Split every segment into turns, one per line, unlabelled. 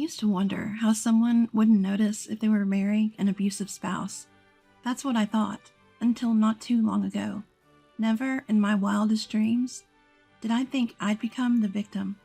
used to wonder how someone wouldn't notice if they were marrying an abusive spouse. That's what I thought, until not too long ago. Never in my wildest dreams did I think I'd become the victim.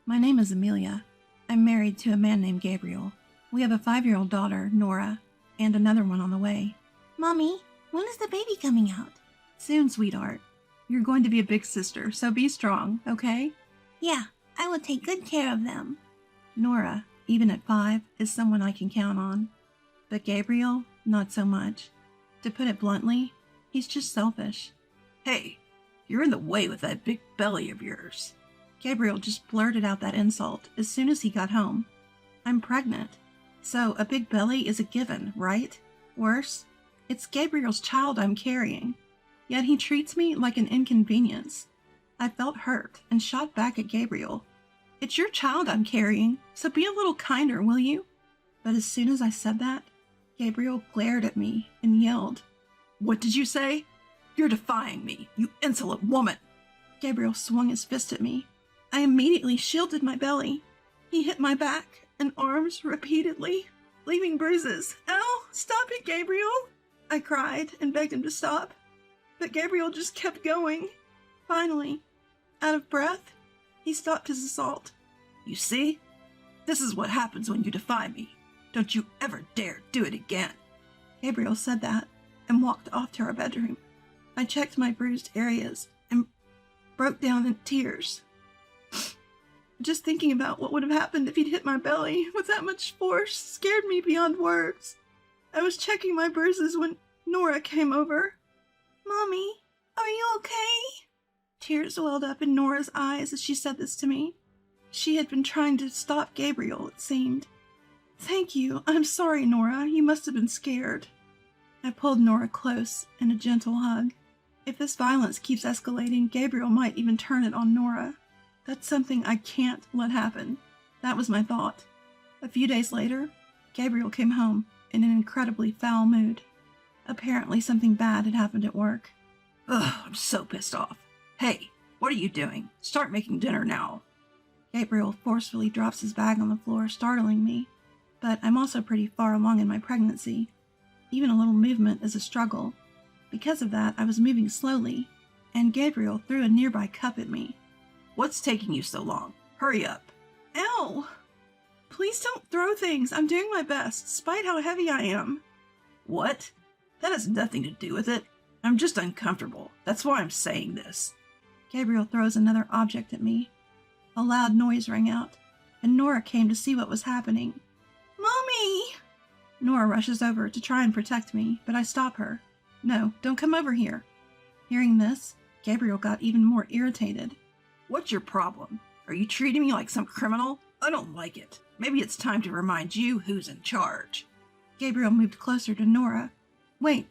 My name is Amelia. I'm married to a man named Gabriel. We have a 5-year-old daughter, Nora, and another one on the way.
Mommy, when is the baby coming out?
Soon, sweetheart. You're going to be a big sister, so be strong, okay?
Yeah, I will take good care of them.
Nora, even at 5, is someone I can count on. But Gabriel, not so much. To put it bluntly, he's just selfish.
Hey, you're in the way with that big belly of yours.
Gabriel just blurted out that insult as soon as he got home. I'm pregnant, so a big belly is a given, right? Worse, it's Gabriel's child I'm carrying. Yet he treats me like an inconvenience. I felt hurt and shot back at Gabriel. It's your child I'm carrying, so be a little kinder, will you? But as soon as I said that, Gabriel glared at me and yelled,
What did you say? You're defying me, you insolent woman!
Gabriel swung his fist at me. I immediately shielded my belly. He hit my back and arms repeatedly, leaving bruises. Ow! Stop it, Gabriel! I cried and begged him to stop. But Gabriel just kept going. Finally, out of breath, he stopped his assault.
You see? This is what happens when you defy me. Don't you ever dare do it again.
Gabriel said that and walked off to our bedroom. I checked my bruised areas and broke down in tears. Just thinking about what would have happened if he'd hit my belly with that much force scared me beyond words. I was checking my bruises when Nora came over.
Mommy, are you okay?
Tears welled up in Nora's eyes as she said this to me. She had been trying to stop Gabriel, it seemed. Thank you. I'm sorry, Nora. You must have been scared. I pulled Nora close in a gentle hug. If this violence keeps escalating, Gabriel might even turn it on Nora. That's something I can't let happen. That was my thought. A few days later, Gabriel came home in an incredibly foul mood. Apparently something bad had happened at work.
Ugh, I'm so pissed off. Hey, what are you doing? Start making dinner now.
Gabriel forcefully drops his bag on the floor, startling me. But I'm also pretty far along in my pregnancy. Even a little movement is a struggle. Because of that, I was moving slowly, and Gabriel threw a nearby cup at me.
What's taking you so long? Hurry up.
Ow! Please don't throw things. I'm doing my best, despite how heavy I am.
What? That has nothing to do with it. I'm just uncomfortable. That's why I'm saying this.
Gabriel throws another object at me. A loud noise rang out, and Nora came to see what was happening.
Mommy!
Nora rushes over to try and protect me, but I stop her. No, don't come over here. Hearing this, Gabriel got even more irritated.
What's your problem? Are you treating me like some criminal? I don't like it. Maybe it's time to remind you who's in charge.
Gabriel moved closer to Nora. Wait,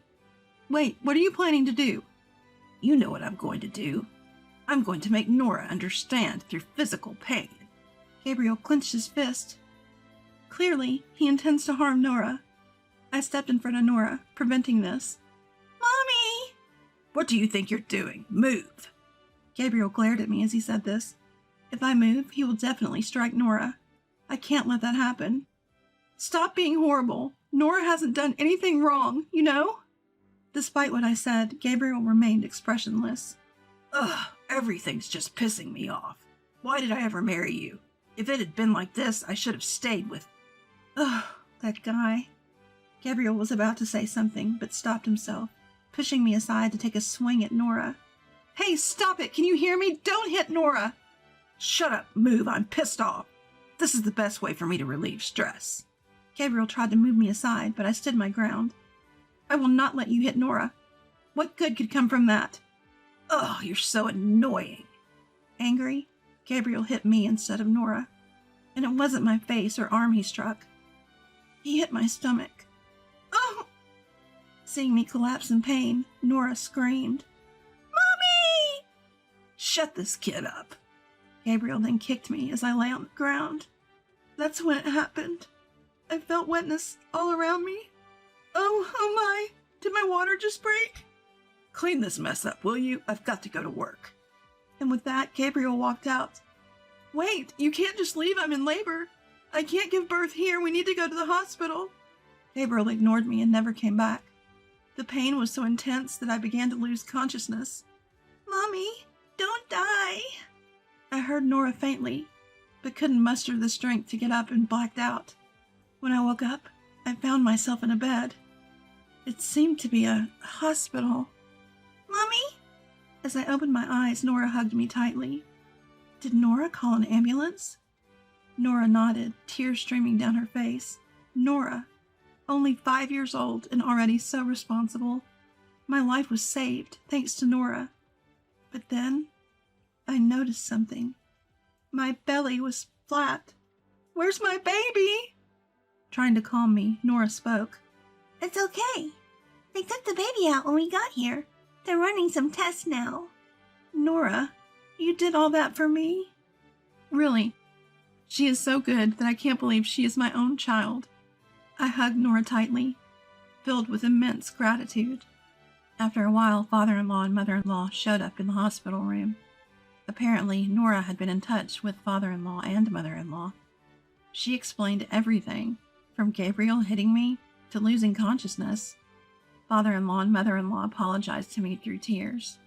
what are you planning to do?
You know what I'm going to do. I'm going to make Nora understand through physical pain.
Gabriel clenched his fist. Clearly, he intends to harm Nora. I stepped in front of Nora, preventing this.
Mommy!
What do you think you're doing? Move!
Gabriel glared at me as he said this. If I move, he will definitely strike Nora. I can't let that happen. Stop being horrible. Nora hasn't done anything wrong, you know? Despite what I said, Gabriel remained expressionless.
Ugh, everything's just pissing me off. Why did I ever marry you? If it had been like this, I should have stayed with...
Ugh, that guy. Gabriel was about to say something, but stopped himself, pushing me aside to take a swing at Nora. Hey, stop it! Can you hear me? Don't hit Nora!
Shut up, move, I'm pissed off. This is the best way for me to relieve stress.
Gabriel tried to move me aside, but I stood my ground. I will not let you hit Nora. What good could come from that?
Ugh, you're so annoying.
Angry, Gabriel hit me instead of Nora. And it wasn't my face or arm he struck. He hit my stomach. Oh! Seeing me collapse in pain, Nora screamed.
Mommy!
Shut this kid up.
Gabriel then kicked me as I lay on the ground. That's when it happened. I felt wetness all around me. Oh my! Did my water just break?
Clean this mess up, will you? I've got to go to work.
And with that, Gabriel walked out. Wait, you can't just leave. I'm in labor. I can't give birth here. We need to go to the hospital. Gabriel ignored me and never came back. The pain was so intense that I began to lose consciousness.
Mommy, don't die.
I heard Nora faintly, but couldn't muster the strength to get up and blacked out. When I woke up, I found myself in a bed. It seemed to be a hospital.
Mommy?
As I opened my eyes, Nora hugged me tightly. Did Nora call an ambulance? Nora nodded, tears streaming down her face. Nora, only 5 years old and already so responsible. My life was saved, thanks to Nora. But then, I noticed something. My belly was flat. Where's my baby? Trying to calm me, Nora spoke.
It's okay. They took the baby out when we got here. They're running some tests now.
Nora, you did all that for me? Really? She is so good that I can't believe she is my own child. I hugged Nora tightly, filled with immense gratitude. After a while, father-in-law and mother-in-law showed up in the hospital room. Apparently, Nora had been in touch with father-in-law and mother-in-law. She explained everything, from Gabriel hitting me to losing consciousness. Father-in-law and mother-in-law apologized to me through tears.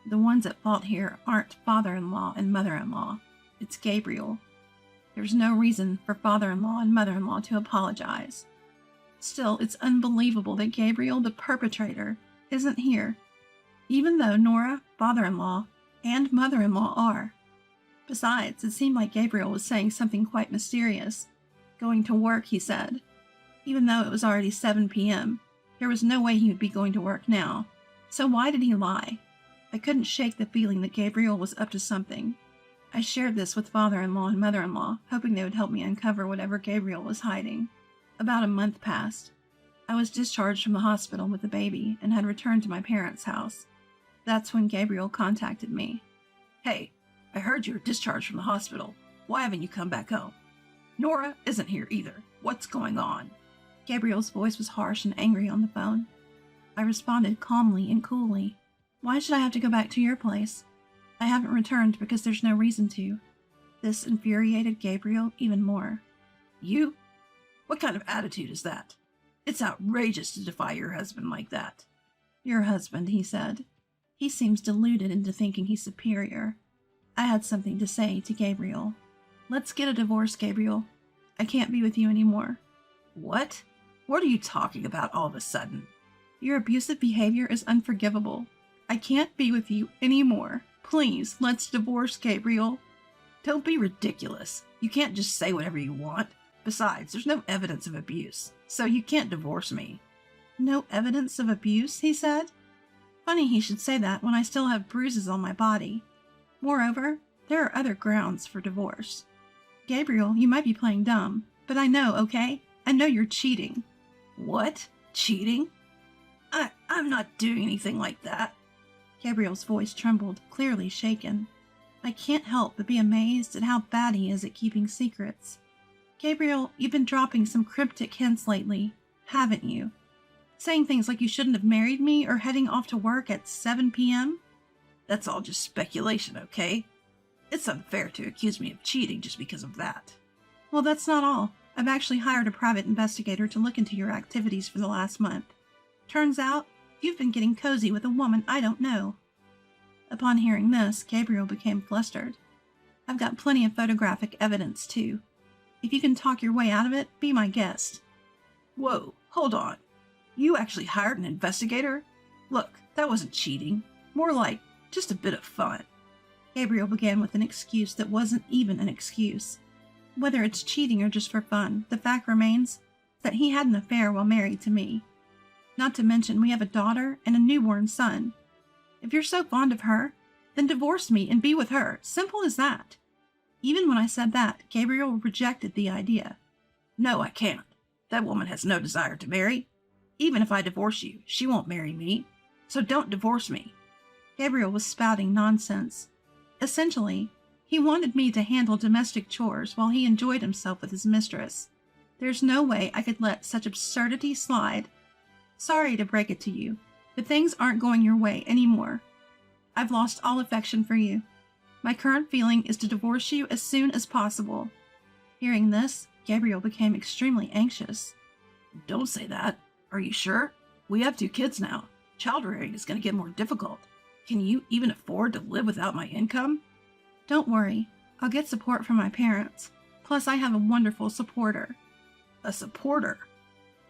The ones at fault here aren't father-in-law and mother-in-law. It's Gabriel. There's no reason for father-in-law and mother-in-law to apologize. Still, it's unbelievable that Gabriel, the perpetrator, isn't here, even though Nora, father-in-law, and mother-in-law are. Besides, it seemed like Gabriel was saying something quite mysterious. Going to work, he said. Even though it was already 7 p.m., there was no way he would be going to work now. So why did he lie? I couldn't shake the feeling that Gabriel was up to something. I shared this with father-in-law and mother-in-law, hoping they would help me uncover whatever Gabriel was hiding. About a month passed. I was discharged from the hospital with the baby and had returned to my parents' house. That's when Gabriel contacted me.
Hey, I heard you were discharged from the hospital. Why haven't you come back home? Nora isn't here either. What's going on?
Gabriel's voice was harsh and angry on the phone. I responded calmly and coolly. Why should I have to go back to your place? I haven't returned because there's no reason to. This infuriated Gabriel even more.
You? What kind of attitude is that? It's outrageous to defy your husband like that.
Your husband, he said. He seems deluded into thinking he's superior. I had something to say to Gabriel. Let's get a divorce, Gabriel. I can't be with you anymore.
What? What are you talking about all of a sudden?
Your abusive behavior is unforgivable. I can't be with you anymore. Please, let's divorce, Gabriel.
Don't be ridiculous. You can't just say whatever you want. Besides, there's no evidence of abuse, so you can't divorce me.
No evidence of abuse, he said. Funny he should say that when I still have bruises on my body. Moreover, there are other grounds for divorce. Gabriel, you might be playing dumb, but I know, okay? I know you're cheating.
What? Cheating? I'm not doing anything like that.
Gabriel's voice trembled, clearly shaken. I can't help but be amazed at how bad he is at keeping secrets. Gabriel, you've been dropping some cryptic hints lately, haven't you? Saying things like you shouldn't have married me or heading off to work at 7 p.m.?
That's all just speculation, okay? It's unfair to accuse me of cheating just because of that.
Well, that's not all. I've actually hired a private investigator to look into your activities for the last month. Turns out, you've been getting cozy with a woman I don't know. Upon hearing this, Gabriel became flustered. I've got plenty of photographic evidence, too. If you can talk your way out of it, be my guest.
Whoa, hold on. You actually hired an investigator? Look, that wasn't cheating. More like just a bit of fun.
Gabriel began with an excuse that wasn't even an excuse. Whether it's cheating or just for fun, the fact remains that he had an affair while married to me. Not to mention we have a daughter and a newborn son. If you're so fond of her, then divorce me and be with her. Simple as that. Even when I said that, Gabriel rejected the idea.
No, I can't. That woman has no desire to marry. Even if I divorce you, she won't marry me. So don't divorce me.
Gabriel was spouting nonsense. Essentially, he wanted me to handle domestic chores while he enjoyed himself with his mistress. There's no way I could let such absurdity slide. Sorry to break it to you, but things aren't going your way anymore. I've lost all affection for you. My current feeling is to divorce you as soon as possible. Hearing this, Gabriel became extremely anxious.
Don't say that. Are you sure? We have 2 kids now. Child rearing is going to get more difficult. Can you even afford to live without my income?
Don't worry. I'll get support from my parents. Plus, I have a wonderful supporter.
A supporter?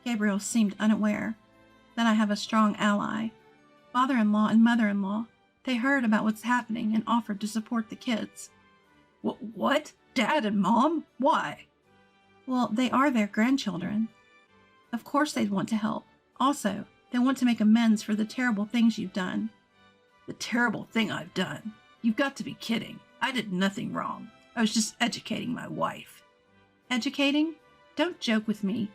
Gabriel seemed unaware that I have a strong ally. Father-in-law and mother-in-law, they heard about what's happening and offered to support the kids.
What? Dad and Mom? Why?
Well, they are their grandchildren. Of course they'd want to help. Also, they want to make amends for the terrible things you've done.
The terrible thing I've done? You've got to be kidding. I did nothing wrong. I was just educating my wife.
Educating? Don't joke with me.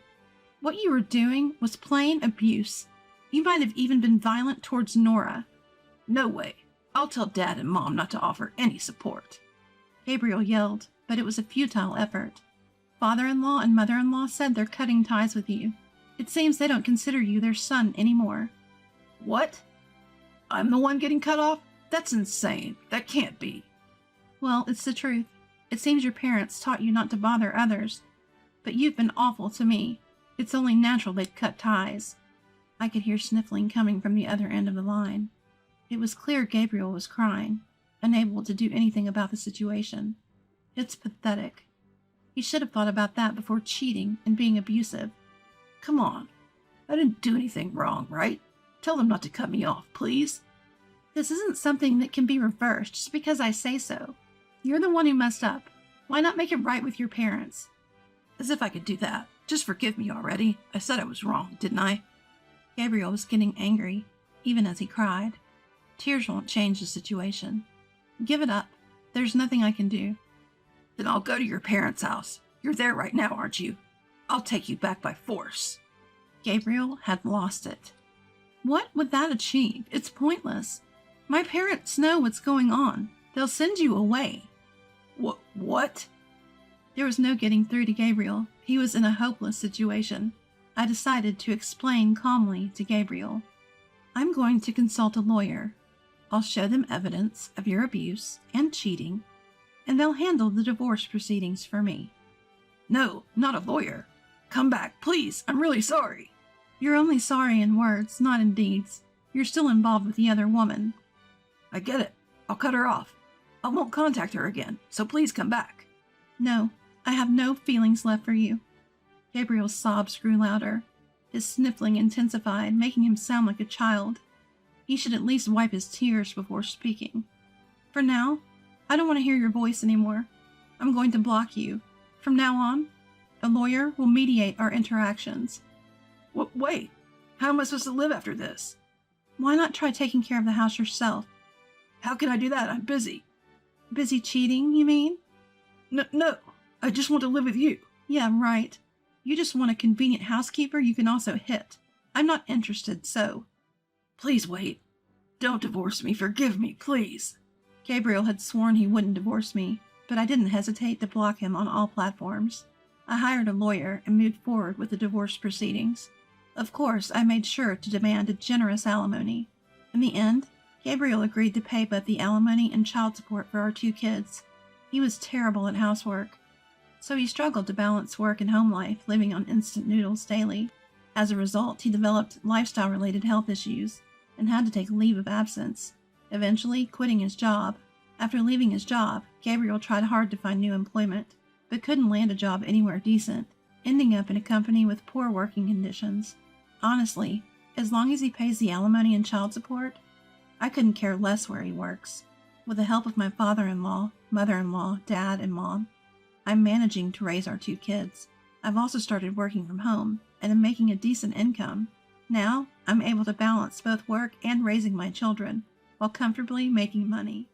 What you were doing was plain abuse. You might have even been violent towards Nora.
No way. I'll tell Dad and Mom not to offer any support.
Gabriel yelled, but it was a futile effort. Father-in-law and mother-in-law said they're cutting ties with you. It seems they don't consider you their son anymore.
What? I'm the one getting cut off? That's insane. That can't be.
Well, it's the truth. It seems your parents taught you not to bother others. But you've been awful to me. It's only natural they'd cut ties. I could hear sniffling coming from the other end of the line. It was clear Gabriel was crying, unable to do anything about the situation. It's pathetic. He should have thought about that before cheating and being abusive.
Come on. I didn't do anything wrong, right? Tell them not to cut me off, please.
This isn't something that can be reversed just because I say so. You're the one who messed up. Why not make it right with your parents?
As if I could do that. Just forgive me already. I said I was wrong, didn't I?
Gabriel was getting angry, even as he cried. Tears won't change the situation. Give it up. There's nothing I can do.
Then I'll go to your parents' house. You're there right now, aren't you? I'll take you back by force.
Gabriel had lost it. What would that achieve? It's pointless. My parents know what's going on. They'll send you away.
What?
There was no getting through to Gabriel. He was in a hopeless situation. I decided to explain calmly to Gabriel. I'm going to consult a lawyer. I'll show them evidence of your abuse and cheating, and they'll handle the divorce proceedings for me.
No, not a lawyer. Come back, please. I'm really sorry.
You're only sorry in words, not in deeds. You're still involved with the other woman.
I get it. I'll cut her off. I won't contact her again, so please come back.
No, I have no feelings left for you. Gabriel's sobs grew louder. His sniffling intensified, making him sound like a child. He should at least wipe his tears before speaking. For now, I don't want to hear your voice anymore. I'm going to block you. From now on, a lawyer will mediate our interactions.
Wait, how am I supposed to live after this?
Why not try taking care of the house yourself?
How can I do that? I'm busy.
Busy cheating, you mean?
No, I just want to live with you.
Yeah, right. You just want a convenient housekeeper you can also hit. I'm not interested, so...
Please wait. Don't divorce me. Forgive me, please.
Gabriel had sworn he wouldn't divorce me, but I didn't hesitate to block him on all platforms. I hired a lawyer and moved forward with the divorce proceedings. Of course, I made sure to demand a generous alimony. In the end, Gabriel agreed to pay both the alimony and child support for our 2 kids. He was terrible at housework, so he struggled to balance work and home life, living on instant noodles daily. As a result, he developed lifestyle-related health issues and had to take leave of absence, eventually quitting his job. After leaving his job, Gabriel tried hard to find new employment, but couldn't land a job anywhere decent, ending up in a company with poor working conditions. Honestly, as long as he pays the alimony and child support, I couldn't care less where he works. With the help of my father-in-law, mother-in-law, dad, and mom, I'm managing to raise our 2 kids. I've also started working from home, and am making a decent income. Now, I'm able to balance both work and raising my children, while comfortably making money.